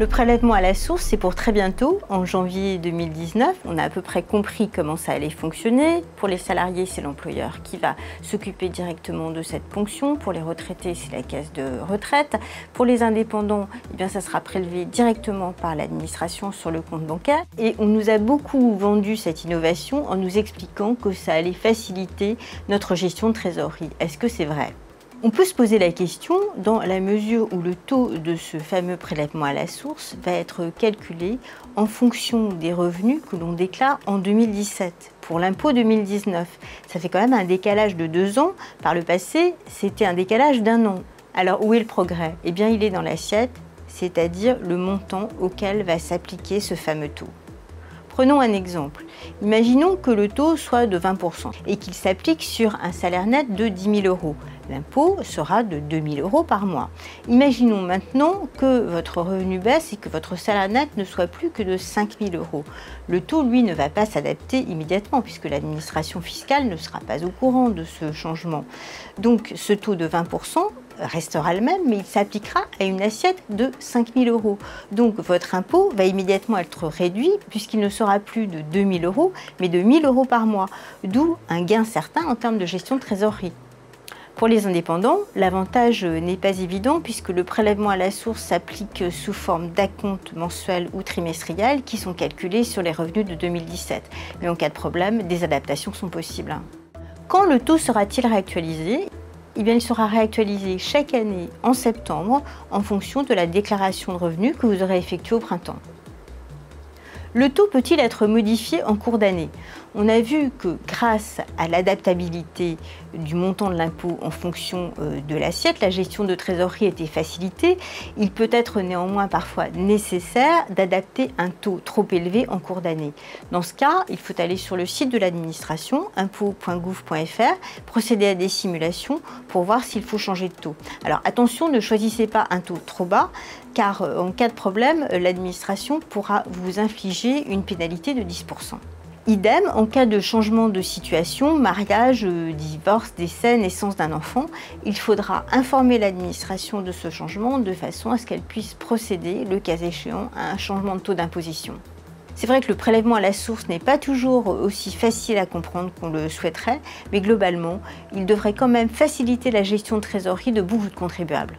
Le prélèvement à la source, c'est pour très bientôt, en janvier 2019. On a à peu près compris comment ça allait fonctionner. Pour les salariés, c'est l'employeur qui va s'occuper directement de cette ponction. Pour les retraités, c'est la caisse de retraite. Pour les indépendants, eh bien, ça sera prélevé directement par l'administration sur le compte bancaire. Et on nous a beaucoup vendu cette innovation en nous expliquant que ça allait faciliter notre gestion de trésorerie. Est-ce que c'est vrai ? On peut se poser la question dans la mesure où le taux de ce fameux prélèvement à la source va être calculé en fonction des revenus que l'on déclare en 2017 pour l'impôt 2019. Ça fait quand même un décalage de 2 ans. Par le passé, c'était un décalage d'1 an. Alors où est le progrès? Eh bien, il est dans l'assiette, c'est-à-dire le montant auquel va s'appliquer ce fameux taux. Prenons un exemple. Imaginons que le taux soit de 20% et qu'il s'applique sur un salaire net de 10 000 euros. L'impôt sera de 2 000 euros par mois. Imaginons maintenant que votre revenu baisse et que votre salaire net ne soit plus que de 5 000 euros. Le taux, lui, ne va pas s'adapter immédiatement puisque l'administration fiscale ne sera pas au courant de ce changement. Donc ce taux de 20% restera le même, mais il s'appliquera à une assiette de 5 000 euros. Donc votre impôt va immédiatement être réduit puisqu'il ne sera plus de 2 000 euros, mais de 1 000 euros par mois, d'où un gain certain en termes de gestion de trésorerie. Pour les indépendants, l'avantage n'est pas évident puisque le prélèvement à la source s'applique sous forme d'acomptes mensuels ou trimestriels qui sont calculés sur les revenus de 2017. Mais en cas de problème, des adaptations sont possibles. Quand le taux sera-t-il réactualisé ? Eh bien, il sera réactualisé chaque année en septembre en fonction de la déclaration de revenus que vous aurez effectuée au printemps. Le taux peut-il être modifié en cours d'année? On a vu que grâce à l'adaptabilité du montant de l'impôt en fonction de l'assiette, la gestion de trésorerie était facilitée. Il peut être néanmoins parfois nécessaire d'adapter un taux trop élevé en cours d'année. Dans ce cas, il faut aller sur le site de l'administration, impôts.gouv.fr, procéder à des simulations pour voir s'il faut changer de taux. Alors attention, ne choisissez pas un taux trop bas, car en cas de problème, l'administration pourra vous infliger une pénalité de 10%. Idem, en cas de changement de situation, mariage, divorce, décès, naissance d'un enfant, il faudra informer l'administration de ce changement de façon à ce qu'elle puisse procéder, le cas échéant, à un changement de taux d'imposition. C'est vrai que le prélèvement à la source n'est pas toujours aussi facile à comprendre qu'on le souhaiterait, mais globalement, il devrait quand même faciliter la gestion de trésorerie de beaucoup de contribuables.